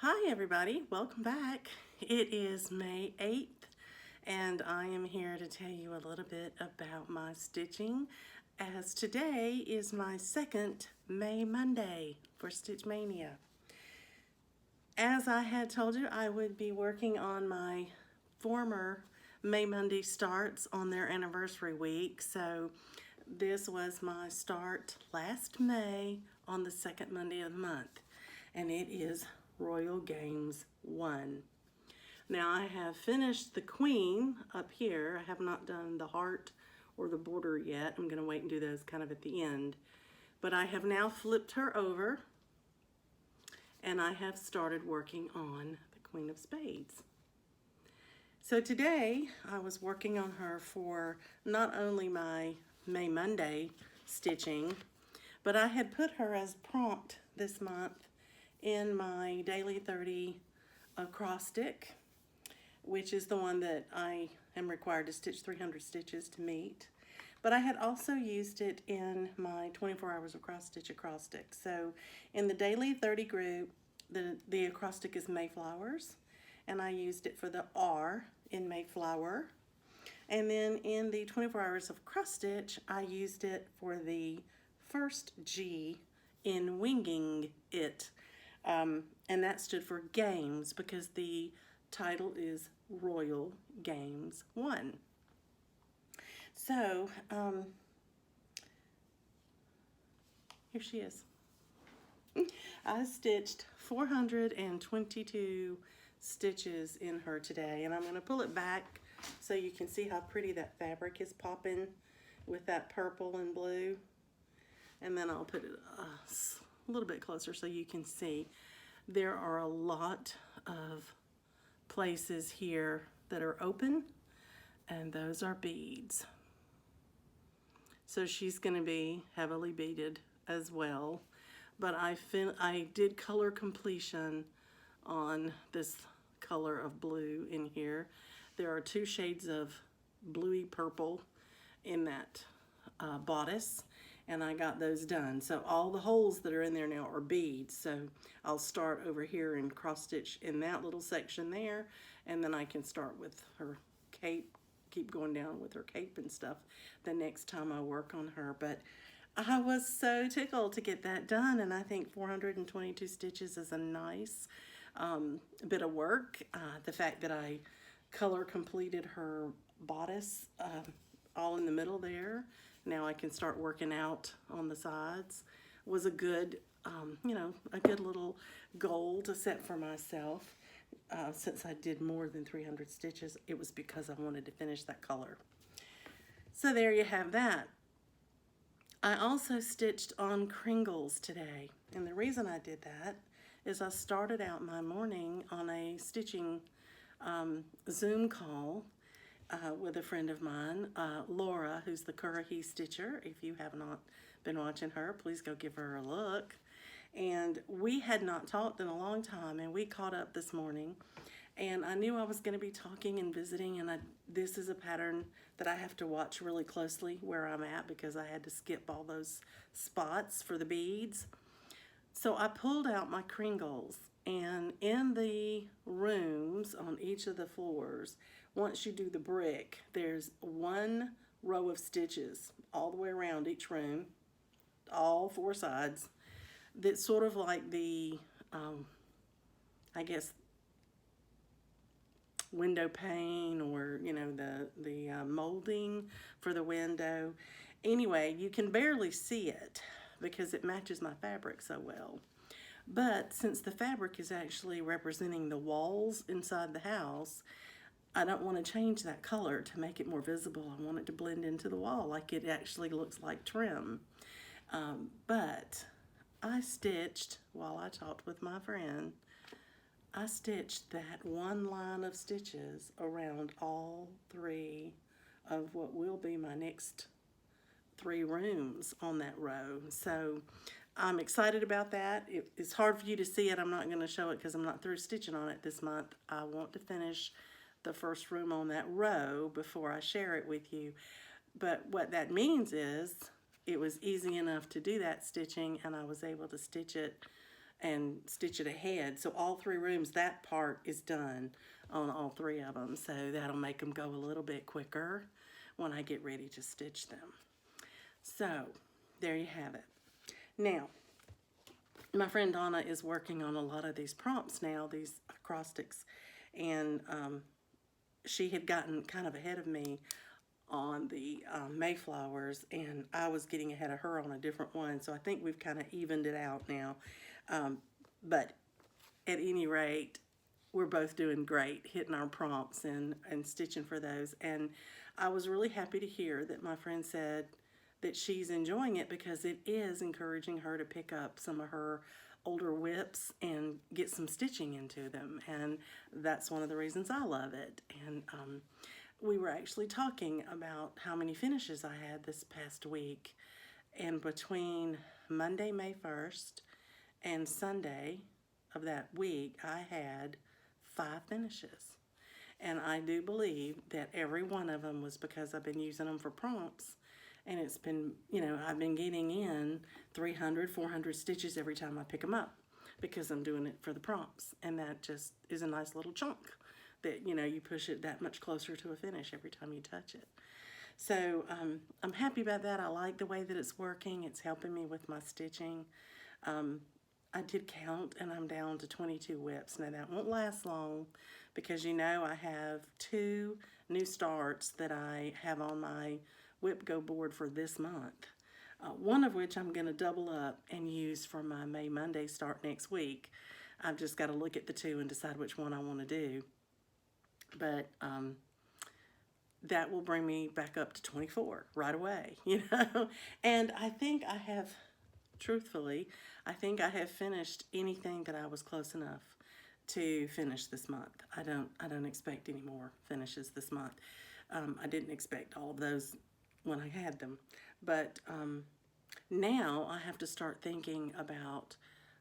Hi everybody, welcome back. It is May 8th and I am here to tell you a little bit about my stitching as today is my second May Monday for Stitch Mania. As I had told you, I would be working on my former May Monday starts on their anniversary week, so this was my start last May on the second Monday of the month, and it is Royal Games 1. Now I have finished the queen up here. I have not done the heart or the border yet. I'm going to wait and do those kind of at the end. But I have now flipped her over and I have started working on the Queen of Spades. So today I was working on her for not only my May Monday stitching, but I had put her as prompt this month in my Daily 30 acrostic, which is the one that I am required to stitch 300 stitches to meet. But I had also used it in my 24 hours of cross stitch acrostic. So in the Daily 30 group, the acrostic is Mayflowers, and I used it for the R in Mayflower. And then in the 24 hours of cross stitch, I used it for the first G in Winging It. And that stood for Games because the title is Royal Games 1. So, here she is. I stitched 422 stitches in her today, and I'm going to pull it back so you can see how pretty that fabric is popping with that purple and blue. And then I'll put it a little bit closer so you can see. There are a lot of places here that are open, and those are beads. So she's going to be heavily beaded as well. But I did color completion on this color of blue in here. There are 2 shades of bluey purple in that bodice, and I got those done. So all the holes that are in there now are beads. So I'll start over here and cross stitch in that little section there, and then I can start with her cape, keep going down with her cape and stuff the next time I work on her. But I was so tickled to get that done, and I think 422 stitches is a nice bit of work. The fact that I color completed her bodice all in the middle there, now I can start working out on the sides, was a good, a good little goal to set for myself. Since I did more than 300 stitches, it was because I wanted to finish that color. So there you have that. I also stitched on Kringles today, and the reason I did that is I started out my morning on a stitching Zoom call with a friend of mine, Laura, who's the Currahee Stitcher. If you have not been watching her, please go give her a look. And we had not talked in a long time, and we caught up this morning. And I knew I was going to be talking and visiting, and this is a pattern that I have to watch really closely where I'm at because I had to skip all those spots for the beads. So I pulled out my Kringles, and in the rooms on each of the floors, once you do the brick, there's 1 row of stitches all the way around each room, all 4 sides. That's sort of like the, I guess, window pane, or the molding for the window. Anyway, you can barely see it because it matches my fabric so well. But since the fabric is actually representing the walls inside the house, I don't want to change that color to make it more visible. I want it to blend into the wall like it actually looks like trim. But I stitched, while I talked with my friend, I stitched that 1 line of stitches around all 3 of what will be my next 3 rooms on that row. So I'm excited about that. It's hard for you to see it. I'm not going to show it because I'm not through stitching on it this month. I want to finish the first room on that row before I share it with you. But what that means is it was easy enough to do that stitching, and I was able to stitch it and stitch it ahead. So all 3 rooms, that part is done on all 3 of them. So that'll make them go a little bit quicker when I get ready to stitch them. So there you have it. Now, my friend Donna is working on a lot of these prompts now, these acrostics, and she had gotten kind of ahead of me on the Mayflowers, and I was getting ahead of her on a different one, so I think we've kind of evened it out now. But at any rate, we're both doing great, hitting our prompts and stitching for those. And I was really happy to hear that my friend said that she's enjoying it because it is encouraging her to pick up some of her older whips and get some stitching into them. And that's one of the reasons I love it. And we were actually talking about how many finishes I had this past week. And between Monday, May 1st and Sunday of that week, I had 5 finishes. And I do believe that every one of them was because I've been using them for prompts. And it's been, you know, I've been getting in 300, 400 stitches every time I pick them up because I'm doing it for the prompts. And that just is a nice little chunk that, you know, you push it that much closer to a finish every time you touch it. So I'm happy about that. I like the way that it's working. It's helping me with my stitching. I did count and I'm down to 22 whips. Now that won't last long because, you know, I have 2 new starts that I have on my whip go board for this month. One of which I'm going to double up and use for my May Monday start next week. I've just got to look at the 2 and decide which one I want to do. But that will bring me back up to 24 right away, you know. And I think I have, truthfully, I think I have finished anything that I was close enough to finish this month. I don't expect any more finishes this month. I didn't expect all of those when I had them, but now I have to start thinking about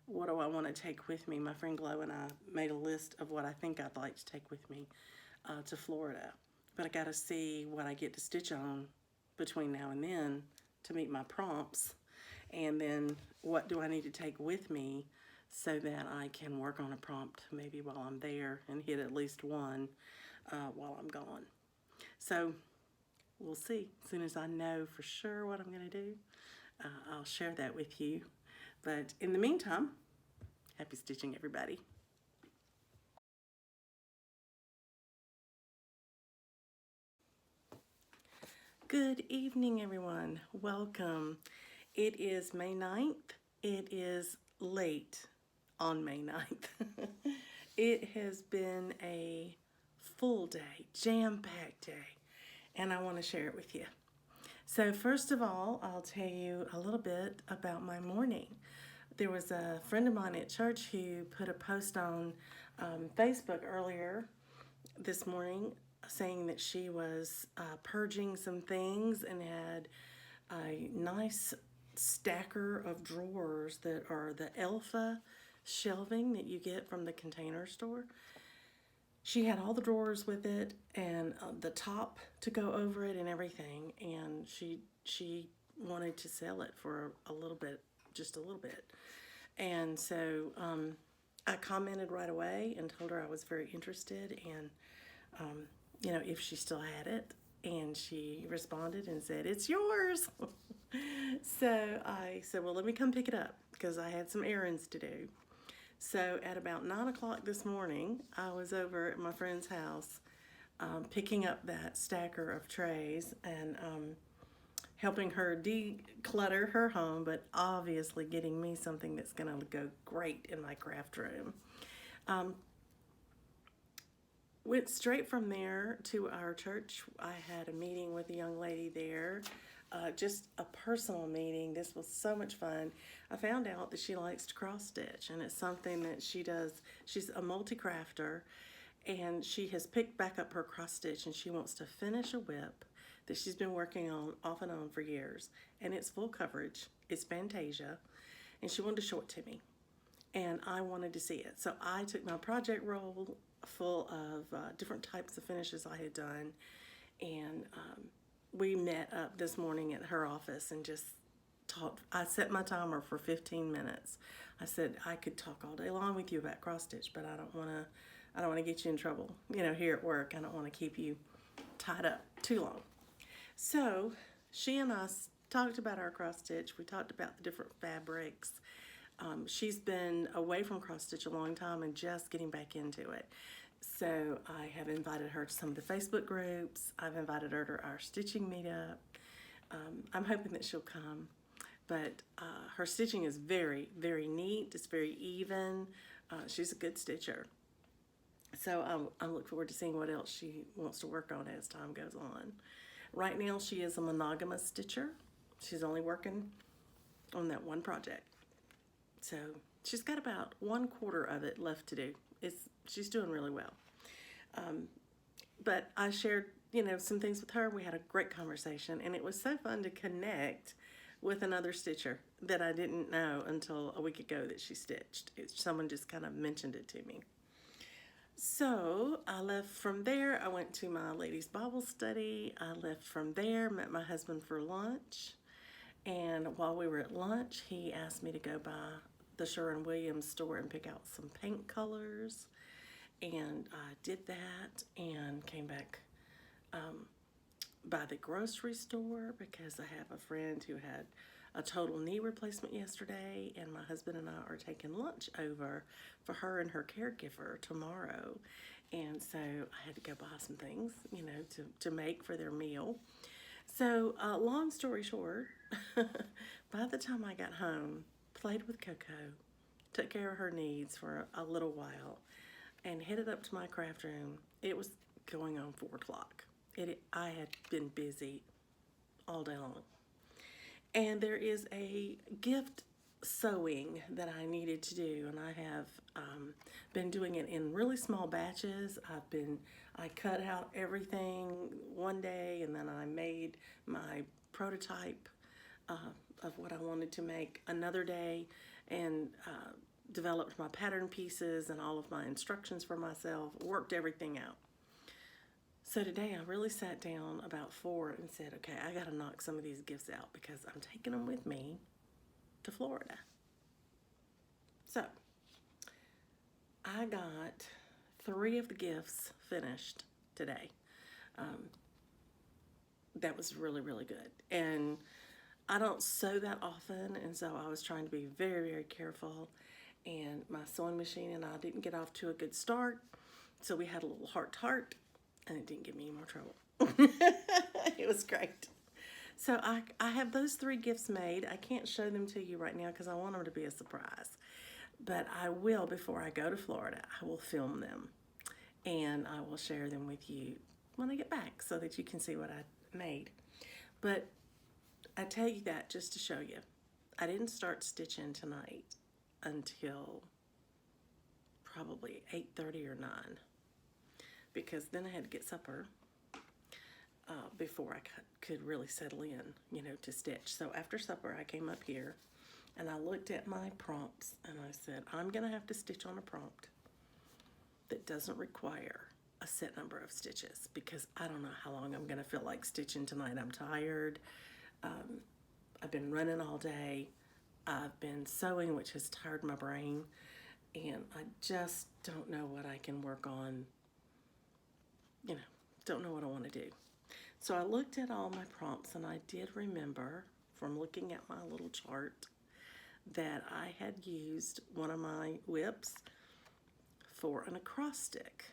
what do I want to take with me. My friend Glow and I made a list of what I think I'd like to take with me to Florida, but I got to see what I get to stitch on between now and then to meet my prompts, and then what do I need to take with me so that I can work on a prompt maybe while I'm there and hit at least one while I'm gone. So we'll see. As soon as I know for sure what I'm going to do, I'll share that with you. But in the meantime, happy stitching, everybody. Good evening, everyone. Welcome. It is May 9th. It is late on May 9th. It has been a full day, jam-packed day, and I want to share it with you. So first of all, I'll tell you a little bit about my morning. There was a friend of mine at church who put a post on Facebook earlier this morning saying that she was purging some things and had a nice stacker of drawers that are the Elfa shelving that you get from the Container Store. She had all the drawers with it and the top to go over it and everything, and she wanted to sell it for a little bit, just a little bit. And so I commented right away and told her I was very interested and you know, if she still had it, and she responded and said, "It's yours." So I said, well, let me come pick it up because I had some errands to do. So at about 9 o'clock this morning, I was over at my friend's house picking up that stacker of trays and helping her declutter her home, but obviously getting me something that's going to go great in my craft room. Went straight from there to our church. I had a meeting with a young lady there, just a personal meeting. This was so much fun. I found out that she likes to cross stitch, and it's something that she does. She's a multi-crafter, and she has picked back up her cross stitch, and she wants to finish a whip that she's been working on off and on for years, and it's full coverage. It's Fantasia, and she wanted to show it to me, and I wanted to see it. So I took my project roll full of different types of finishes I had done, and we met up this morning at her office and just I set my timer for 15 minutes. I said I could talk all day long with you about cross stitch, but I don't want to get you in trouble, here at work. I don't want to keep you tied up too long. So she and I talked about our cross stitch. We talked about the different fabrics. She's been away from cross stitch a long time and just getting back into it. So I have invited her to some of the Facebook groups. I've invited her to our stitching meetup. I'm hoping that she'll come. But her stitching is very, very neat. It's very even. She's a good stitcher. So I look forward to seeing what else she wants to work on as time goes on. Right now she is a monogamous stitcher. She's only working on that one project. So she's got about 1/4 of it left to do. She's doing really well. But I shared, some things with her. We had a great conversation, and it was so fun to connect with another stitcher that I didn't know until a week ago that she stitched. Someone just kind of mentioned it to me. So I left from there. I went to my ladies' Bible study. I left from there, met my husband for lunch. And while we were at lunch, he asked me to go by the Sherwin-Williams store and pick out some paint colors. And I did that and came back by the grocery store because I have a friend who had a total knee replacement yesterday, and my husband and I are taking lunch over for her and her caregiver tomorrow. And so I had to go buy some things, to make for their meal. So long story short, by the time I got home, played with Coco, took care of her needs for a little while, and headed up to my craft room. It was going on 4 o'clock. I had been busy all day long. And there is a gift sewing that I needed to do, and I have been doing it in really small batches. I cut out everything one day, and then I made my prototype of what I wanted to make another day, and developed my pattern pieces and all of my instructions for myself, worked everything out. So today I really sat down about 4 and said, okay, I got to knock some of these gifts out because I'm taking them with me to Florida. So I got 3 of the gifts finished today. That was really, really good. And I don't sew that often, and so I was trying to be very, very careful. And my sewing machine and I didn't get off to a good start, so we had a little heart-to-heart, and it didn't give me any more trouble. It was great. So I have those 3 gifts made. I can't show them to you right now because I want them to be a surprise. But I will, before I go to Florida, I will film them. And I will share them with you when I get back so that you can see what I made. But I tell you that just to show you. I didn't start stitching tonight until probably 8:30 or 9. Because then I had to get supper before I could really settle in, to stitch. So after supper, I came up here and I looked at my prompts and I said, I'm going to have to stitch on a prompt that doesn't require a set number of stitches because I don't know how long I'm going to feel like stitching tonight. I'm tired. I've been running all day. I've been sewing, which has tired my brain. And I just don't know what I can work on. Don't know what I want to do. So I looked at all my prompts and I did remember from looking at my little chart that I had used one of my whips for an acrostic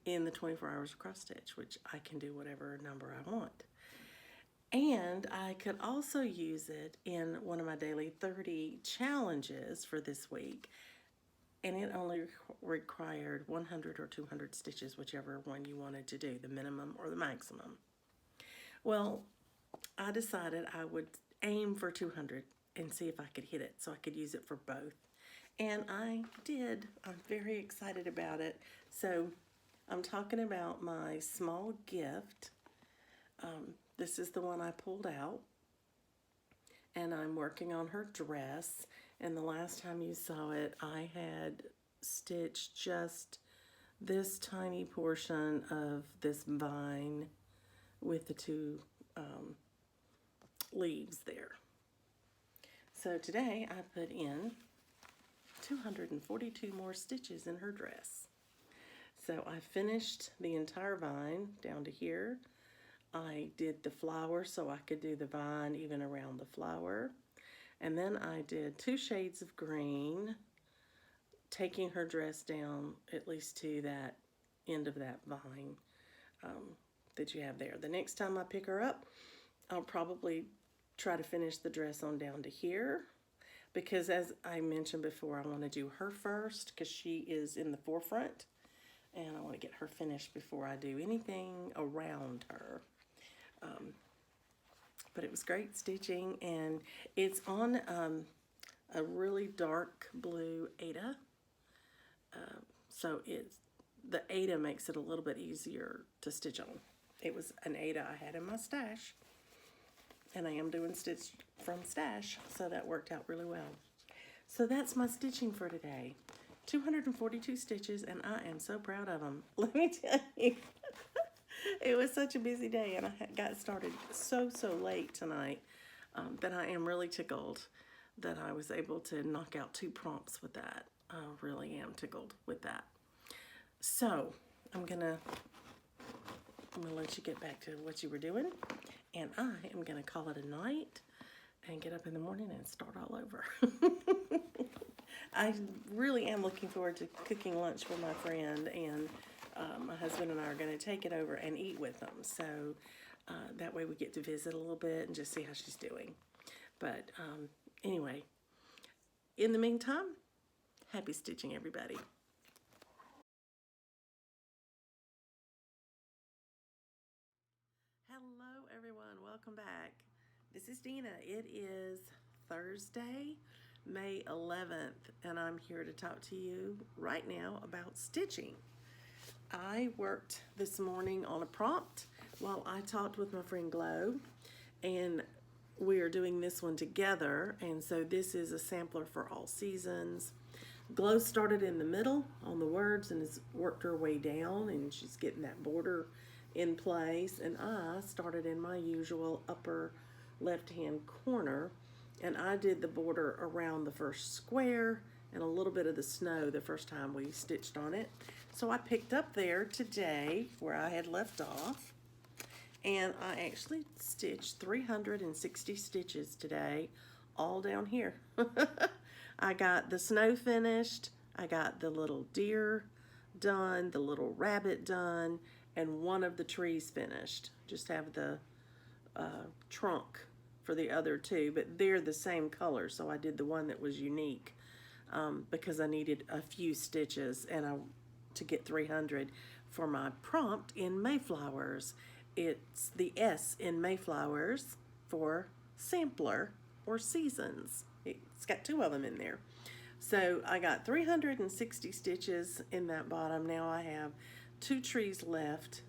in the 24 hours of cross stitch, which I can do whatever number I want. And I could also use it in one of my daily 30 challenges for this week. And it only required 100 or 200 stitches, whichever one you wanted to do, the minimum or the maximum. Well, I decided I would aim for 200 and see if I could hit it so I could use it for both. And I did. I'm very excited about it. So I'm talking about my small gift. This is the one I pulled out. And I'm working on her dress. And the last time you saw it, I had stitched just this tiny portion of this vine with the 2 leaves there. So today I put in 242 more stitches in her dress. So I finished the entire vine down to here. I did the flower so I could do the vine even around the flower. And then I did 2 shades of green, taking her dress down at least to that end of that vine that you have there. The next time I pick her up, I'll probably try to finish the dress on down to here, because as I mentioned before, I want to do her first because she is in the forefront, and I want to get her finished before I do anything around her. But it was great stitching, and it's on a really dark blue Aida. So the Aida makes it a little bit easier to stitch on. It was an Aida I had in my stash, and I am doing stitch from stash, so that worked out really well. So that's my stitching for today. 242 stitches, and I am so proud of them. Let me tell you, it was such a busy day, and I got started so late tonight that I am really tickled that I was able to knock out 2 prompts with that. I really am tickled with that. So I'm gonna let you get back to what you were doing, and I am gonna call it a night and get up in the morning and start all over. I really am looking forward to cooking lunch for my friend, and my husband and I are going to take it over and eat with them. So that way we get to visit a little bit and just see how she's doing. But anyway, in the meantime, happy stitching, everybody. Hello, everyone. Welcome back. This is Dina. It is Thursday, May 11th, and I'm here to talk to you right now about stitching. I worked this morning on a prompt while I talked with my friend Glow, and we are doing this one together, and so this is a sampler for all seasons. Glow started in the middle on the words and has worked her way down, and she's getting that border in place, and I started in my usual upper left-hand corner, and I did the border around the first square and a little bit of the snow the first time we stitched on it. So I picked up there today where I had left off, and I actually stitched 360 stitches today, all down here. I got the snow finished, I got the little deer done, the little rabbit done, and one of the trees finished. Just have the trunk for the other 2, but they're the same color, so I did the one that was unique because I needed a few stitches and to get 300 for my prompt in Mayflowers. It's the S in Mayflowers for sampler or seasons. It's got 2 of them in there. So I got 360 stitches in that bottom. Now I have 2 trees left,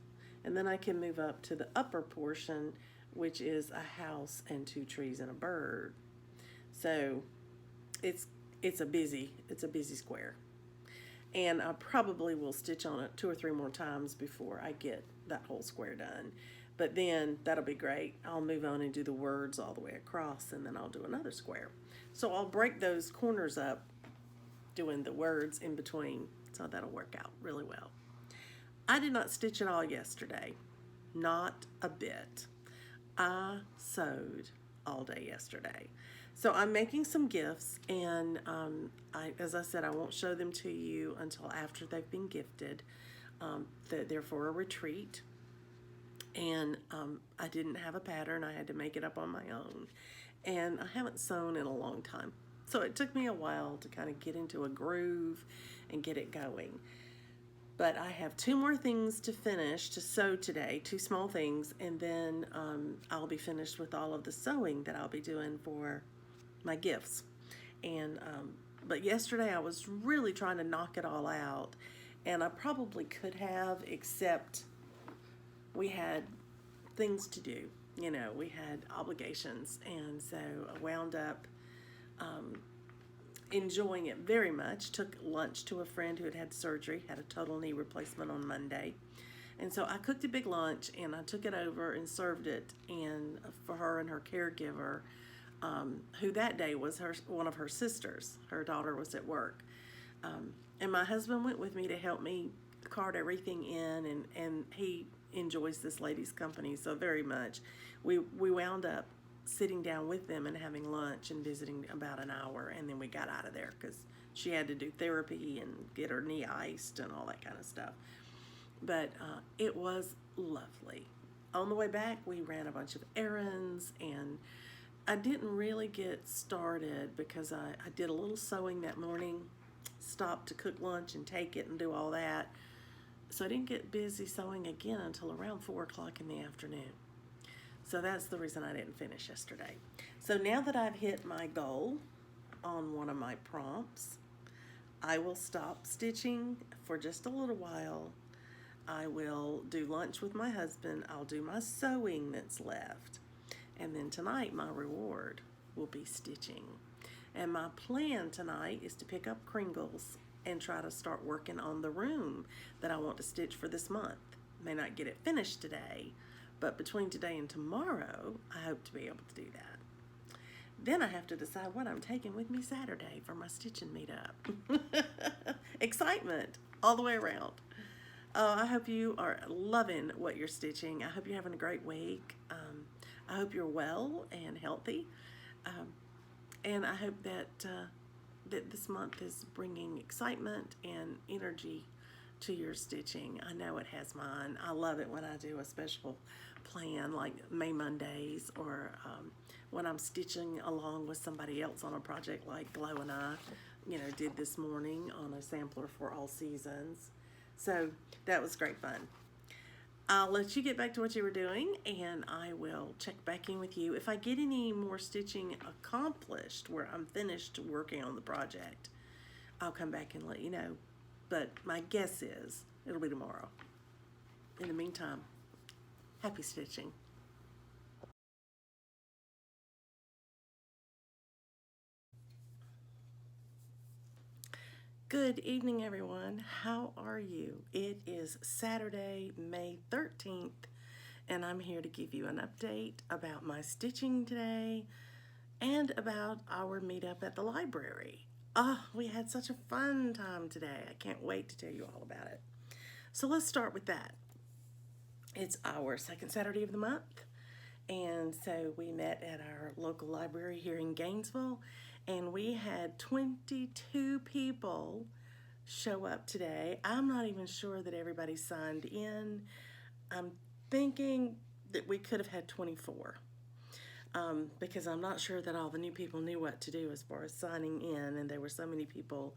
and then I can move up to the upper portion, which is a house and 2 trees and a bird. So it's a busy square. And I probably will stitch on it 2 or 3 more times before I get that whole square done. But then that'll be great. I'll move on and do the words all the way across, and then I'll do another square. So I'll break those corners up doing the words in between, so that'll work out really well. I did not stitch at all yesterday. Not a bit. I sewed all day yesterday. So I'm making some gifts, and as I said, I won't show them to you until after they've been gifted. They're for a retreat, and I didn't have a pattern. I had to make it up on my own, and I haven't sewn in a long time. So it took me a while to kind of get into a groove and get it going. But I have 2 more things to finish to sew today, 2 small things, and then I'll be finished with all of the sewing that I'll be doing for my gifts. And but yesterday I was really trying to knock it all out, and I probably could have, except we had things to do. You know, we had obligations, and so I wound up enjoying it very much. Took lunch to a friend who had surgery, had a total knee replacement on Monday. And so I cooked a big lunch, and I took it over and served it and for her and her caregiver. who that day was one of her sisters. Her daughter was at work. And my husband went with me to help me cart everything in, and he enjoys this lady's company so very much. We wound up sitting down with them and having lunch and visiting about an hour, and then we got out of there because she had to do therapy and get her knee iced and all that kind of stuff. But it was lovely. On the way back, we ran a bunch of errands, and I didn't really get started because I did a little sewing that morning, stopped to cook lunch and take it and do all that. So I didn't get busy sewing again until around 4 o'clock in the afternoon. So that's the reason I didn't finish yesterday. So now that I've hit my goal on one of my prompts, I will stop stitching for just a little while. I will do lunch with my husband. I'll do my sewing that's left. And then tonight, my reward will be stitching. And my plan tonight is to pick up Kringles and try to start working on the room that I want to stitch for this month. May not get it finished today, but between today and tomorrow, I hope to be able to do that. Then I have to decide what I'm taking with me Saturday for my stitching meetup. Excitement all the way around. I hope you are loving what you're stitching. I hope you're having a great week. I hope you're well and healthy. And I hope that that this month is bringing excitement and energy to your stitching. I know it has mine. I love it when I do a special plan like May Mondays, or when I'm stitching along with somebody else on a project like Glow and I, did this morning on a sampler for all seasons. So that was great fun. I'll let you get back to what you were doing, and I will check back in with you if I get any more stitching accomplished where I'm finished working on the project. I'll come back and let you know, but my guess is it'll be tomorrow. In the meantime, happy stitching. Good evening, everyone. How are you? It is Saturday, May 13th, and I'm here to give you an update about my stitching today and about our meetup at the library. We had such a fun time today. I can't wait to tell you all about it. So let's start with that. It's our second Saturday of the month, and so we met at our local library here in Gainesville, and we had 22 people show up today. I'm not even sure that everybody signed in. I'm thinking that we could have had 24 because I'm not sure that all the new people knew what to do as far as signing in, and there were so many people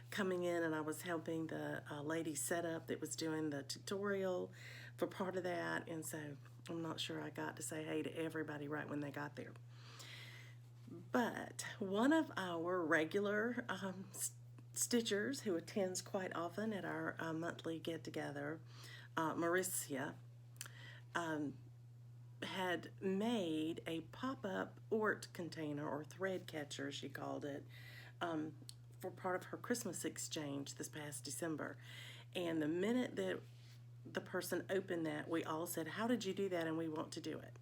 coming in, and I was helping the lady set up that was doing the tutorial for part of that, and so I'm not sure I got to say hey to everybody right when they got there. But one of our regular stitchers who attends quite often at our monthly get-together, Mirabilia, had made a pop-up ort container, or thread catcher she called it, for part of her Christmas exchange this past December. And the minute that the person opened that, we all said, how did you do that? And we want to do it.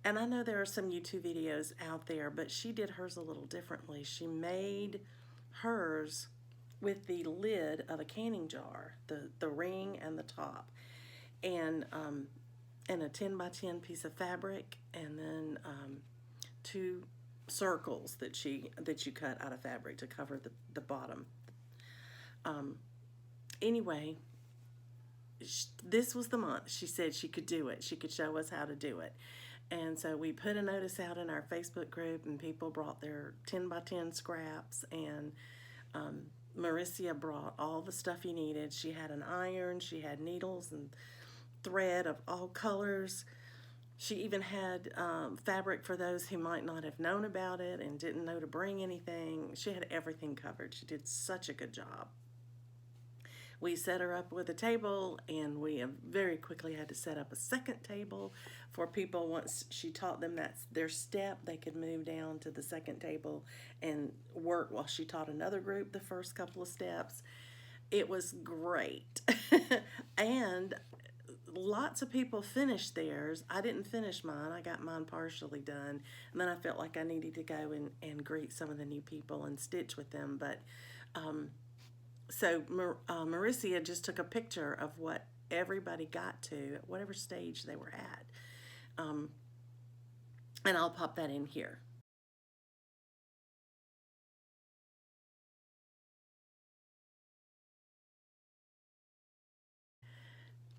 And I know there are some YouTube videos out there, but she did hers a little differently. She made hers with the lid of a canning jar, the ring and the top, and a 10 by 10 piece of fabric, and then 2 circles that you cut out of fabric to cover the bottom. Anyway, this was the month she said she could do it. She could show us how to do it. And so we put a notice out in our Facebook group, and people brought their 10 by 10 scraps, and Mirabilia brought all the stuff you needed. She had an iron, she had needles and thread of all colors. She even had fabric for those who might not have known about it and didn't know to bring anything. She had everything covered. She did such a good job. We set her up with a table, and we very quickly had to set up a second table for people. Once she taught them that's their step, they could move down to the second table and work while she taught another group the first couple of steps. It was great. And lots of people finished theirs. I didn't finish mine. I got mine partially done. And then I felt like I needed to go and greet some of the new people and stitch with them. But so Maricia just took a picture of what everybody got to at whatever stage they were at. And I'll pop that in here.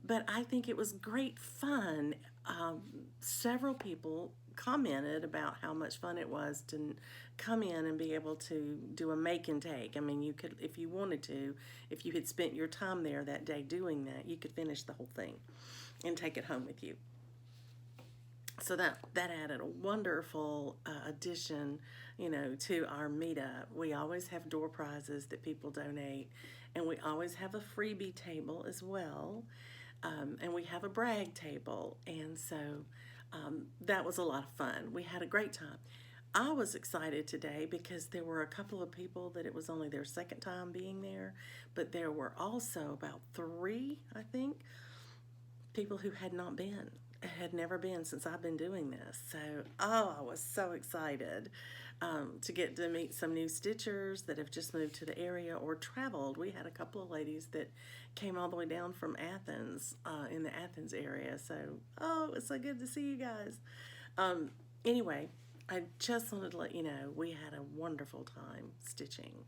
But I think it was great fun. Several people commented about how much fun it was to come in and be able to do a make and take. I mean, you could, if you wanted to, if you had spent your time there that day doing that, you could finish the whole thing and take it home with you. So that added a wonderful addition, to our meetup. We always have door prizes that people donate, and we always have a freebie table as well. And we have a brag table, and so that was a lot of fun. We had a great time. I was excited today because there were a couple of people that it was only their second time being there, but there were also about 3, I think, people who had never been since I've been doing this. So, I was so excited to get to meet some new stitchers that have just moved to the area or traveled. We had a couple of ladies that came all the way down from Athens, in the Athens area. So, it was so good to see you guys. Anyway, I just wanted to let you know we had a wonderful time stitching.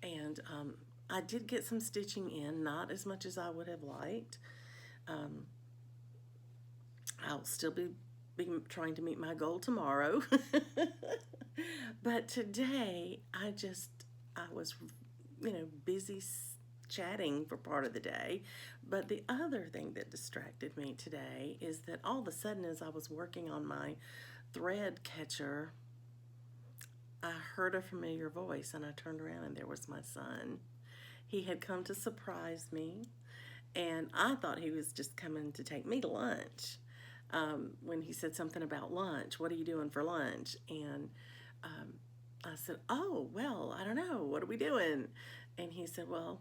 And I did get some stitching in, not as much as I would have liked. I'll still be trying to meet my goal tomorrow. But today, I was, busy chatting for part of the day. But the other thing that distracted me today is that all of a sudden, as I was working on my thread catcher, I heard a familiar voice, and I turned around, and there was my son. He had come to surprise me, and I thought he was just coming to take me to lunch. When he said something about lunch, what are you doing for lunch? And I said, oh, well, I don't know. What are we doing? And he said, well,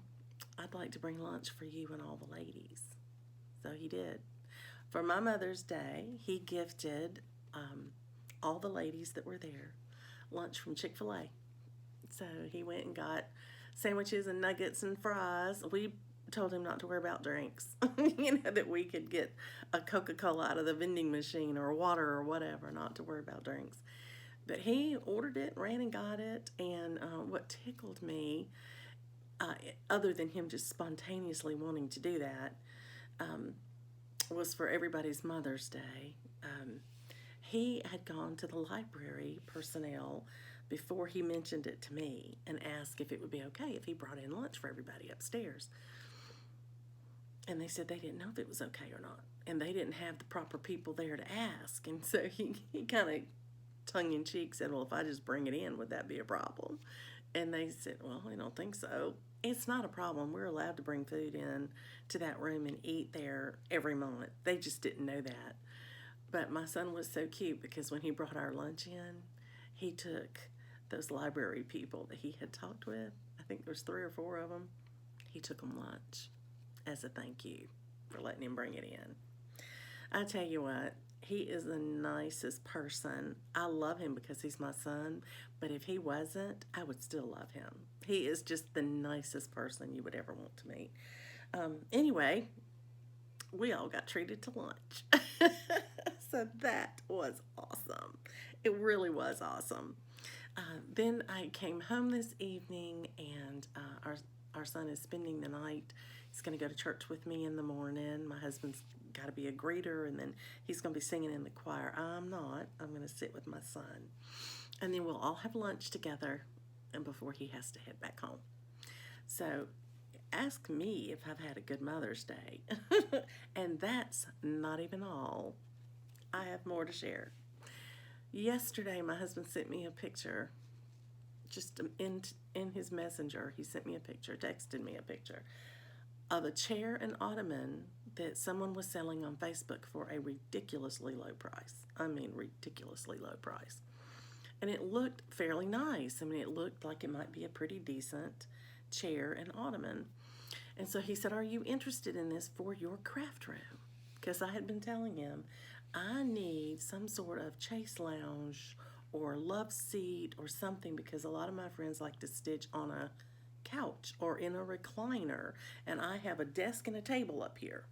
I'd like to bring lunch for you and all the ladies. So he did. For my Mother's Day, he gifted all the ladies that were there lunch from Chick-fil-A. So he went and got sandwiches and nuggets and fries. We told him not to worry about drinks, that we could get a Coca-Cola out of the vending machine or water or whatever, not to worry about drinks. But he ordered it, ran and got it, and what tickled me, other than him just spontaneously wanting to do that, was for everybody's Mother's Day. He had gone to the library personnel before he mentioned it to me and asked if it would be okay if he brought in lunch for everybody upstairs. And they said they didn't know if it was okay or not. And they didn't have the proper people there to ask. And so he kind of tongue-in-cheek said, well, if I just bring it in, would that be a problem? And they said, well, I don't think so. It's not a problem. We're allowed to bring food in to that room and eat there every month. They just didn't know that. But my son was so cute because when he brought our lunch in, he took those library people that he had talked with. I think there was 3 or 4 of them. He took them lunch as a thank you for letting him bring it in. I tell you what, he is the nicest person. I love him because he's my son, but if he wasn't, I would still love him. He is just the nicest person you would ever want to meet. Anyway, we all got treated to lunch. So that was awesome. It really was awesome. Then I came home this evening, and our son is spending the night. He's going to go to church with me in the morning. My husband's got to be a greeter, and then he's going to be singing in the choir. I'm not. I'm going to sit with my son. And then we'll all have lunch together and before he has to head back home. So ask me if I've had a good Mother's Day. And that's not even all. I have more to share. Yesterday, my husband sent me a picture. Just in his messenger, he sent me a picture, texted me a picture of a chair and ottoman that someone was selling on Facebook for a ridiculously low price. I mean, ridiculously low price. And it looked fairly nice. I mean, it looked like it might be a pretty decent chair and ottoman. And so he said, are you interested in this for your craft room? because I had been telling him I need some sort of chase lounge or love seat or something, because a lot of my friends like to stitch on a couch or in a recliner, and I have a desk and a table up here.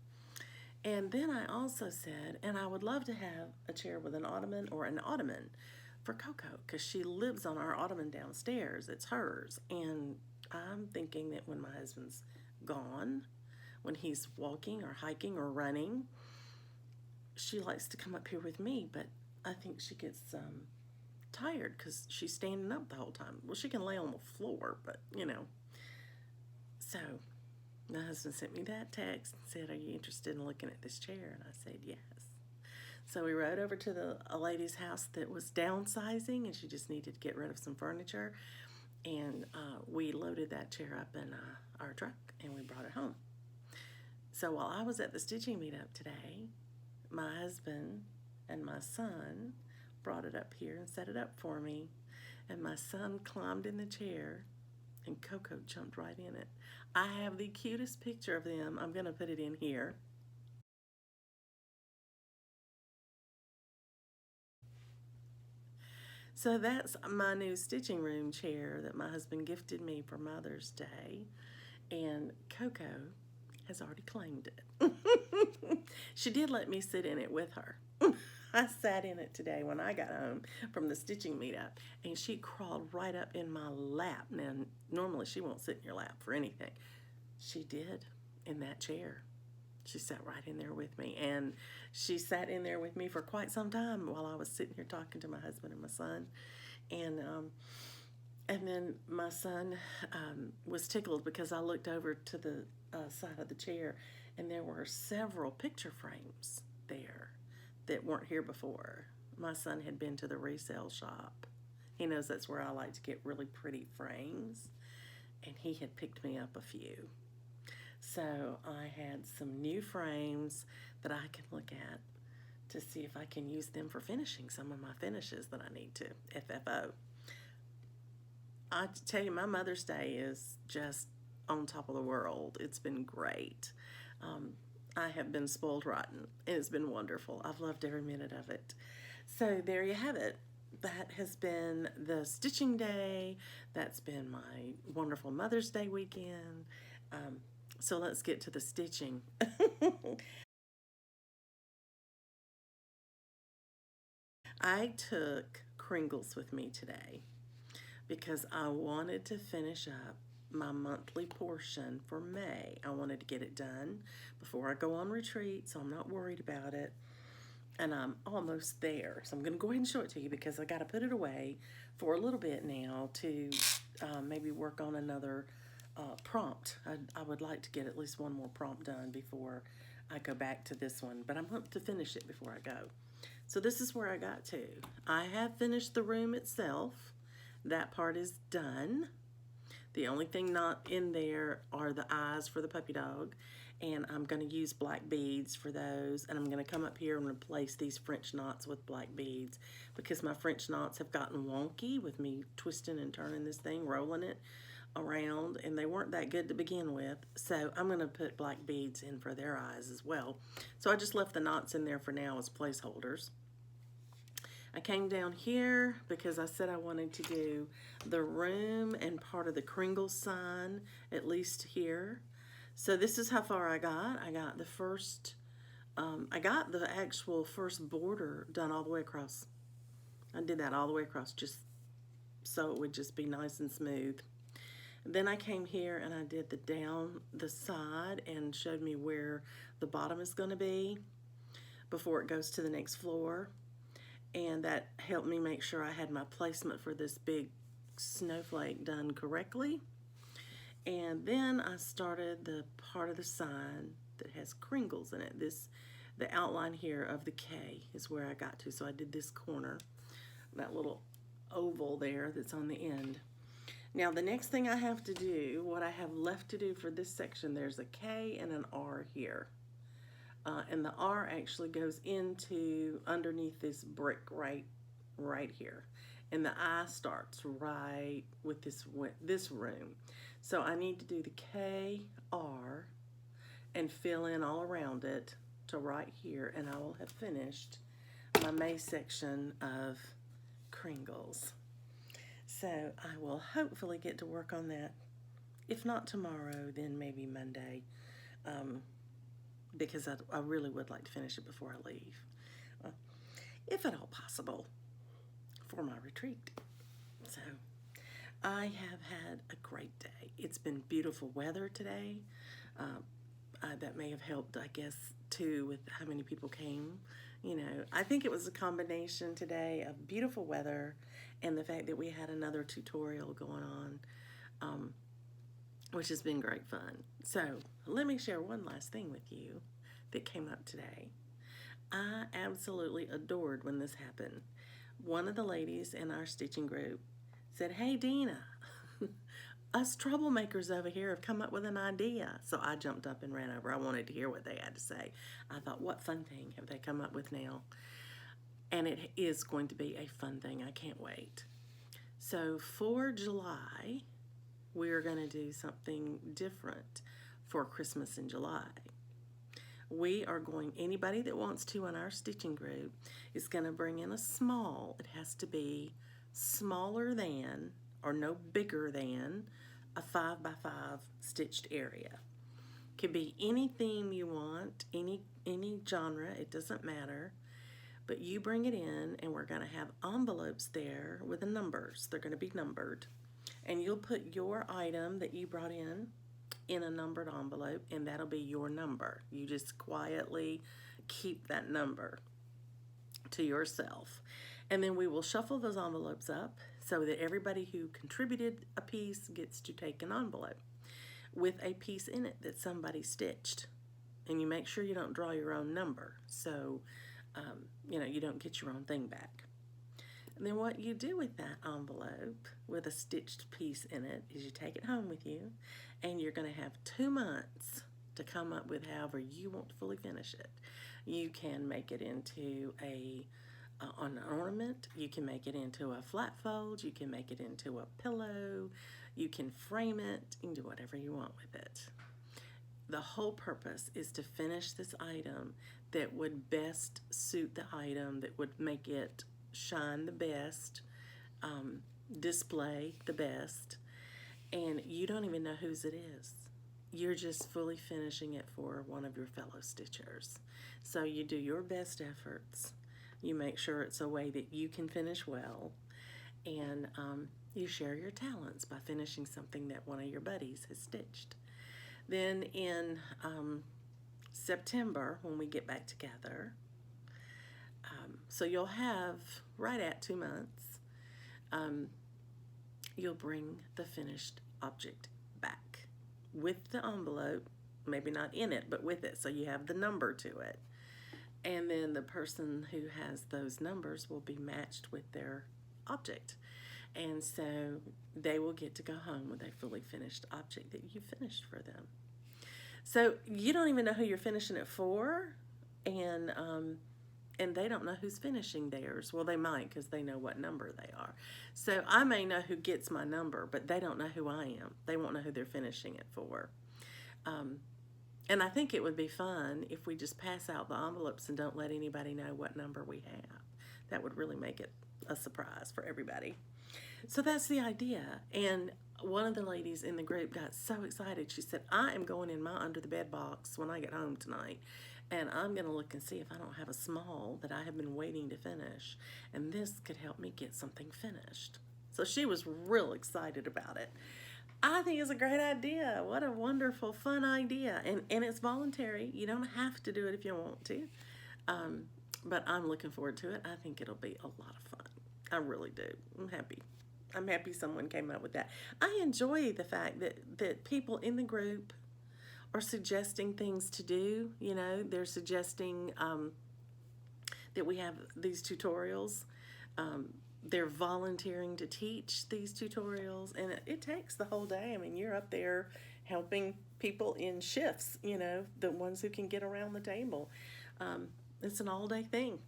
And then I also said, and I would love to have a chair with an ottoman or an ottoman for Coco, because she lives on our ottoman downstairs. It's hers. And I'm thinking that when my husband's gone, when he's walking or hiking or running, she likes to come up here with me, but I think she gets tired because she's standing up the whole time. Well, she can lay on the floor, but you know. So my husband sent me that text and said, "Are you interested in looking at this chair?" And I said, yes. So we rode over to a lady's house that was downsizing, and she just needed to get rid of some furniture. And we loaded that chair up in our truck, and we brought it home. So while I was at the stitching meetup today, my husband and my son brought it up here and set it up for me. And my son climbed in the chair, and Coco jumped right in it. I have the cutest picture of them. I'm going to put it in here. So that's my new stitching room chair that my husband gifted me for Mother's Day. And Coco has already claimed it. She did let me sit in it with her. I sat in it today when I got home from the stitching meetup, and she crawled right up in my lap. Now, normally she won't sit in your lap for anything. She did in that chair. She sat right in there with me, and she sat in there with me for quite some time while I was sitting here talking to my husband and my son. And then my son was tickled because I looked over to the side of the chair, and there were several picture frames there that weren't here before. My son had been to the resale shop. He knows that's where I like to get really pretty frames, and he had picked me up a few. So I had some new frames that I can look at to see if I can use them for finishing some of my finishes that I need to, FFO. I tell you, my Mother's Day is just on top of the world. It's been great. I have been spoiled rotten. It's been wonderful. I've loved every minute of it. So there you have it. That has been the stitching day. That's been my wonderful Mother's Day weekend. So let's get to the stitching. I took Kringles with me today because I wanted to finish up my monthly portion for May. I wanted to get it done before I go on retreat, so I'm not worried about it. And I'm almost there. So I'm going to go ahead and show it to you because I got to put it away for a little bit now to maybe work on another prompt. I would like to get at least one more prompt done before I go back to this one, but I'm hoping to finish it before I go. So this is where I got to. I have finished the room itself. That part is done. The only thing not in there are the eyes for the puppy dog, and I'm going to use black beads for those, and I'm going to come up here and replace these French knots with black beads because my French knots have gotten wonky with me twisting and turning this thing, rolling it around, and they weren't that good to begin with. So I'm going to put black beads in for their eyes as well. So I just left the knots in there for now as placeholders. I came down here because I said I wanted to do the room and part of the Kringles sign, at least here. So this is how far I got. I got the first, I got the actual first border done all the way across. I did that all the way across just so it would just be nice and smooth. Then I came here and I did the down the side and showed me where the bottom is going to be before it goes to the next floor. And that helped me make sure I had my placement for this big snowflake done correctly. And then I started the part of the sign that has Kringles in it. The outline here of the K is where I got to. So I did this corner, that little oval there that's on the end. Now the next thing I have to do, what I have left to do for this section, there's a K and an R here. And the R actually goes into underneath this brick right here. And the I starts right with this room. So I need to do the K, R, and fill in all around it to right here, and I will have finished my May section of Kringles. So I will hopefully get to work on that. If not tomorrow, then maybe Monday, because I really would like to finish it before I leave, if at all possible, for my retreat. So I have had a great day. It's been beautiful weather today. That may have helped, I guess, too, with how many people came. You know, I think it was a combination today of beautiful weather and the fact that we had another tutorial going on, which has been great fun. So let me share one last thing with you that came up today. I absolutely adored when this happened. One of the ladies in our stitching group said, "Hey, Dina, us troublemakers over here have come up with an idea." So I jumped up and ran over. I wanted to hear what they had to say. I thought, what fun thing have they come up with now? And it is going to be a fun thing. I can't wait. So for July, we're going to do something different for Christmas in July. We are going, anybody that wants to in our stitching group is going to bring in a small. It has to be smaller than or no bigger than a 5x5 stitched area. Could be any theme you want, any genre, it doesn't matter. But you bring it in, and we're going to have envelopes there with the numbers. They're going to be numbered. And you'll put your item that you brought in a numbered envelope, and that'll be your number. You just quietly keep that number to yourself. And then we will shuffle those envelopes up so that everybody who contributed a piece gets to take an envelope with a piece in it that somebody stitched. And you make sure you don't draw your own number, so you know, you don't get your own thing back. And then what you do with that envelope with a stitched piece in it is you take it home with you, and you're going to have 2 months to come up with however you want to fully finish it. You can make it into an ornament, you can make it into a flat fold, you can make it into a pillow, you can frame it, you can do whatever you want with it. The whole purpose is to finish this item that would best suit the item, that would make it shine the best, display the best, and you don't even know whose it is. You're just fully finishing it for one of your fellow stitchers. So you do your best efforts, you make sure it's a way that you can finish well, and you share your talents by finishing something that one of your buddies has stitched. Then in September, when we get back together, so you'll have right at 2 months, you'll bring the finished object back with the envelope, maybe not in it, but with it, so you have the number to it. And then the person who has those numbers will be matched with their object. And so they will get to go home with a fully finished object that you finished for them. So you don't even know who you're finishing it for, and they don't know who's finishing theirs. Well, they might, because they know what number they are. So I may know who gets my number, but they don't know who I am. They won't know who they're finishing it for. And I think it would be fun if we just pass out the envelopes and don't let anybody know what number we have. That would really make it a surprise for everybody. So that's the idea. And one of the ladies in the group got so excited. She said, "I am going in my under the bed box when I get home tonight, and I'm going to look and see if I don't have a small that I have been waiting to finish, and this could help me get something finished." So she was real excited about it. I think it's a great idea. What a wonderful, fun idea. And it's voluntary. You don't have to do it if you want to. But I'm looking forward to it. I think it'll be a lot of fun. I really do. I'm happy. I'm happy someone came up with that. I enjoy the fact that people in the group are suggesting things to do. You know, they're suggesting that we have these tutorials. They're volunteering to teach these tutorials, and it takes the whole day. I mean, you're up there helping people in shifts, you know, the ones who can get around the table. It's an all-day thing,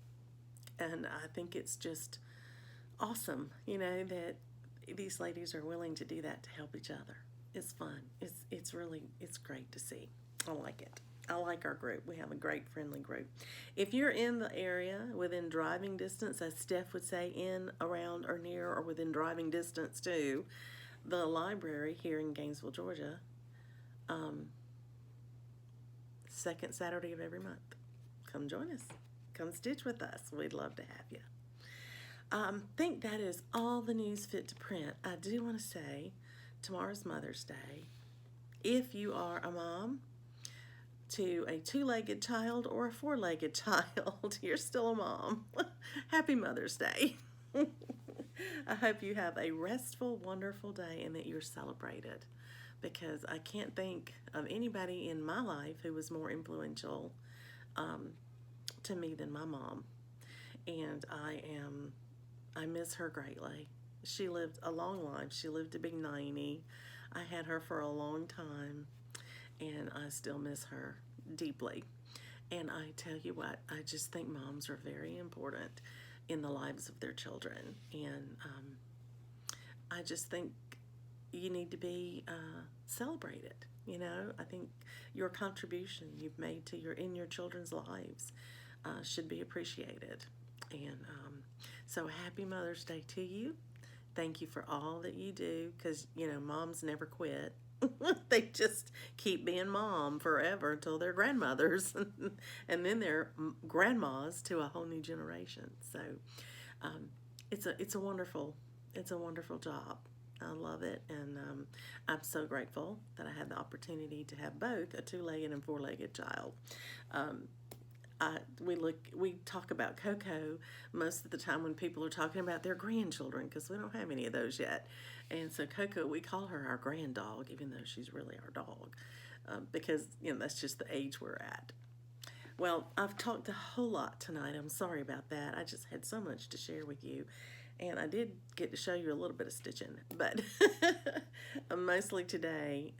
and I think it's just awesome, you know, that these ladies are willing to do that to help each other. It's fun. It's great to see. I like it. I like our group. We have a great, friendly group. If you're in the area within driving distance, as Steph would say, in, around, or near, or within driving distance to the library here in Gainesville, Georgia, second Saturday of every month, come join us. Come stitch with us. We'd love to have you. Think that is all the news fit to print. I do want to say tomorrow's Mother's Day. If you are a mom to a two-legged child or a four-legged child, you're still a mom. Happy Mother's Day. I hope you have a restful, wonderful day and that you're celebrated, because I can't think of anybody in my life who was more influential to me than my mom. And I miss her greatly. She lived a long life. She lived to be 90. I had her for a long time, and I still miss her deeply. And I tell you what, I just think moms are very important in the lives of their children. And I just think you need to be celebrated. You know, I think your contribution you've made to in your children's lives should be appreciated. And so happy Mother's Day to you. Thank you for all that you do, because, you know, moms never quit. They just keep being mom forever until they're grandmothers, and then they're grandmas to a whole new generation. So it's a wonderful job. I love it, and I'm so grateful that I had the opportunity to have both a two-legged and four-legged child. We talk about Coco most of the time when people are talking about their grandchildren, because we don't have any of those yet. And so Coco, we call her our grand dog, even though she's really our dog, because, you know, that's just the age we're at. Well, I've talked a whole lot tonight. I'm sorry about that. I just had so much to share with you. And I did get to show you a little bit of stitching, but mostly today,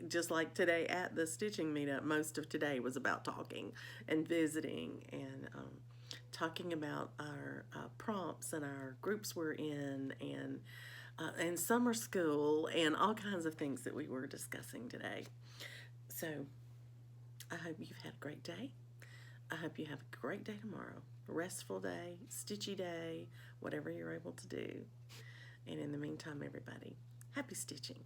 just like today at the stitching meetup, most of today was about talking and visiting and talking about our prompts and our groups we're in, and summer school and all kinds of things that we were discussing today. So I hope you've had a great day. I hope you have a great day tomorrow. A restful day, stitchy day, whatever you're able to do. And in the meantime, everybody, happy stitching.